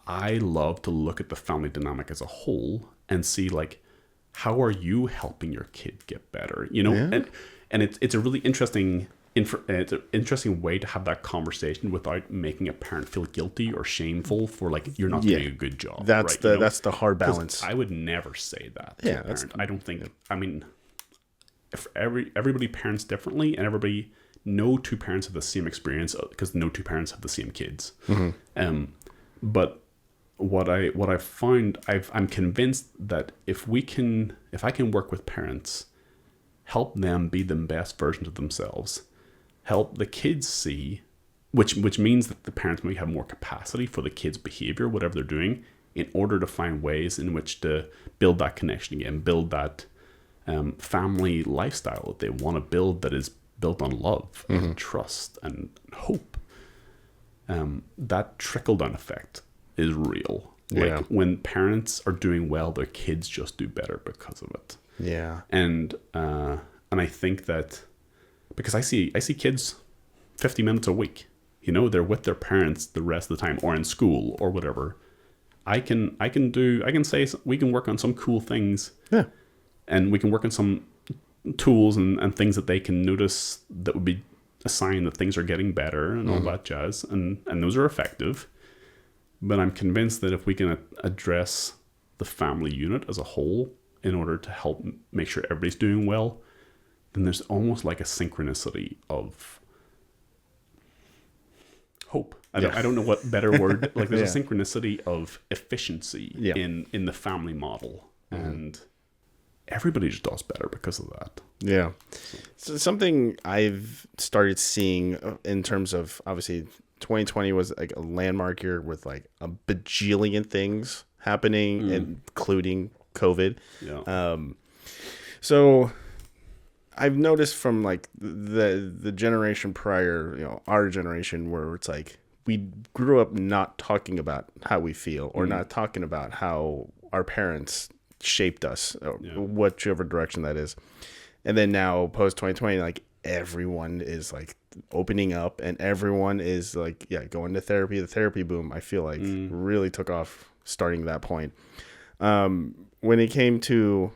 I love to look at the family dynamic as a whole and see like, how are you helping your kid get better? You know, and it's a really interesting it's an interesting way to have that conversation without making a parent feel guilty or shameful for like you're not doing a good job. That's right? That's the hard balance. I would never say that to a parent. I don't think. I mean, if everybody parents differently, and no two parents have the same experience because no two parents have the same kids. But what I found, I'm convinced that if I can work with parents, help them be the best versions of themselves, help the kids see, which means that the parents may have more capacity for the kids' behavior, whatever they're doing, in order to find ways in which to build that connection again, build that family lifestyle that they want to build, that is built on love and trust and hope. That trickle-down effect is real. Like when parents are doing well, their kids just do better because of it. Yeah. And I think that because I see kids 50 minutes a week, you know, they're with their parents the rest of the time or in school or whatever. I can say we can work on some cool things. Yeah. And we can work on some tools and things that they can notice that would be a sign that things are getting better and all that jazz. And those are effective. But I'm convinced that if we can address the family unit as a whole in order to help make sure everybody's doing well, then there's almost like a synchronicity of hope. I don't know what better word. Like there's a synchronicity of efficiency in the family model. And everybody just does better because of that. Yeah. So something I've started seeing in terms of, obviously 2020 was like a landmark year with like a bajillion things happening, including COVID. Yeah. So I've noticed from like the generation prior, you know, our generation, where it's like we grew up not talking about how we feel or not talking about how our parents shaped us, or whichever direction that is. And then now post 2020, like everyone is like opening up and everyone is like, going to therapy. The therapy boom, I feel like really took off starting that point. When it came to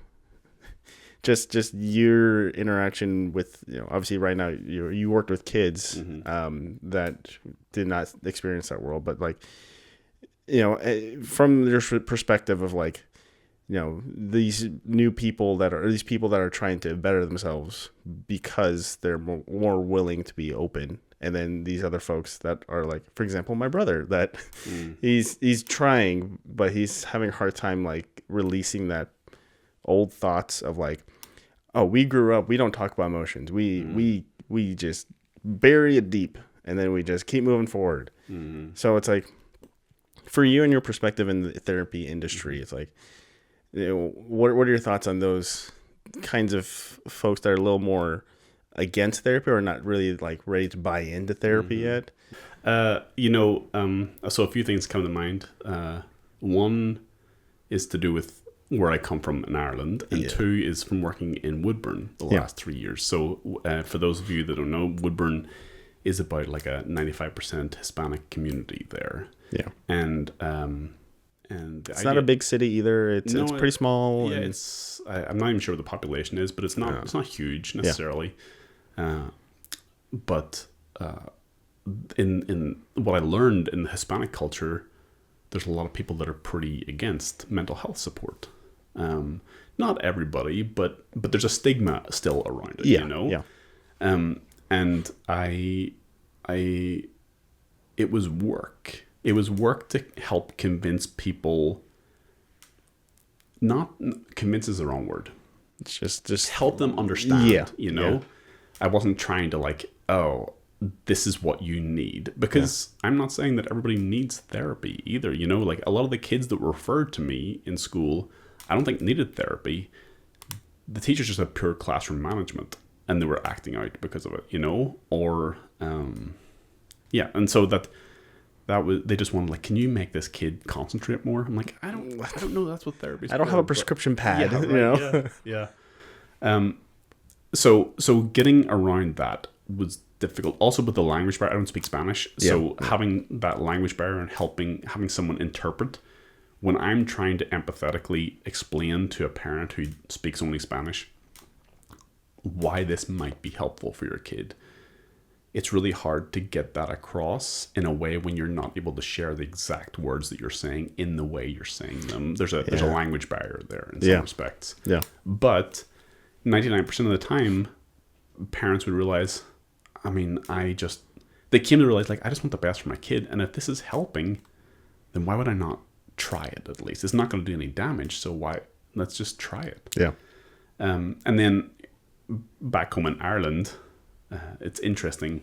just your interaction with, you know, obviously right now you worked with kids that did not experience that world, but like, you know, from your perspective of like, you know, these people that are trying to better themselves because they're more willing to be open. And then these other folks that are like, for example, my brother, that he's trying, but he's having a hard time like releasing that old thoughts of like, oh, we grew up, we don't talk about emotions. We just bury it deep and then we just keep moving forward. So it's like, for you and your perspective in the therapy industry, it's like, you know, what are your thoughts on those kinds of folks that are a little more against therapy or not really like ready to buy into therapy yet? You know, so a few things come to mind. One is to do with where I come from in Ireland, and two is from working in Woodburn the last 3 years. So for those of you that don't know, Woodburn is about like a 95% Hispanic community there. Yeah. And it's not a big city either. It's pretty small. Yeah, I'm not even sure what the population is, but it's not huge necessarily. But in what I learned in the Hispanic culture, there's a lot of people that are pretty against mental health support. Not everybody, but there's a stigma still around it. You know. Yeah. And it was work. It was work to help convince people. Not convince is the wrong word. It's just help them understand. Yeah, you know, I wasn't trying to like, oh, this is what you need, because I'm not saying that everybody needs therapy either. You know, like a lot of the kids that were referred to me in school, I don't think needed therapy. The teachers just had pure classroom management, and they were acting out because of it. You know, or and so that was, they just wanted like, can you make this kid concentrate more? I'm like, I don't know. That's what therapy is. I don't have a prescription pad. Right, you know? Yeah. So getting around that was difficult. Also with the language barrier, I don't speak Spanish. So having that language barrier and having someone interpret when I'm trying to empathetically explain to a parent who speaks only Spanish why this might be helpful for your kid, it's really hard to get that across in a way when you're not able to share the exact words that you're saying in the way you're saying them. There's a language barrier there in some respects. Yeah. But 99% of the time, parents would realize, I mean, they came to realize, like, I just want the best for my kid. And if this is helping, then why would I not try it at least? It's not going to do any damage. So let's just try it. Yeah. And then back home in Ireland, it's interesting.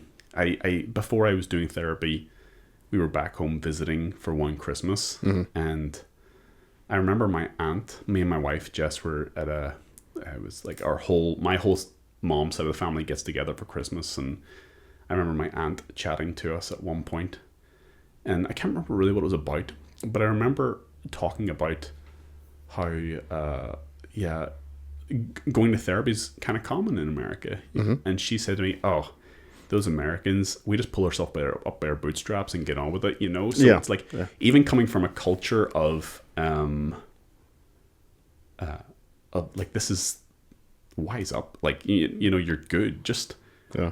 Before I was doing therapy, we were back home visiting for one Christmas, and I remember me and my wife Jess were at it was like my whole mom side of the family gets together for Christmas, and I remember my aunt chatting to us at one point, and I can't remember really what it was about, but I remember talking about how going to therapy is kind of common in America. And she said to me, oh, those Americans, we just pull ourselves up by our bootstraps and get on with it, So it's like, even coming from a culture of like, this is wise up, like, you're good, just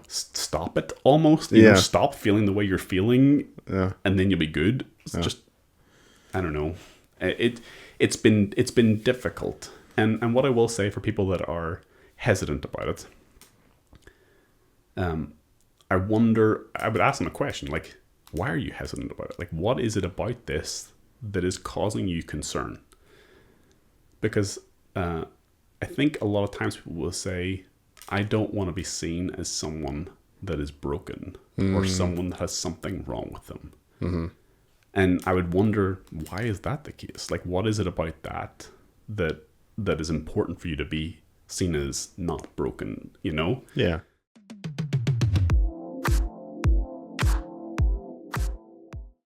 stop it almost, stop feeling the way you're feeling, and then you'll be good. It's just, I don't know. It's been difficult. And what I will say for people that are hesitant about it, I would ask them a question, like, why are you hesitant about it? Like, what is it about this that is causing you concern? Because I think a lot of times people will say, I don't want to be seen as someone that is broken or someone that has something wrong with them. And I would wonder, why is that the case? Like, what is it about that is important for you to be seen as not broken, Yeah.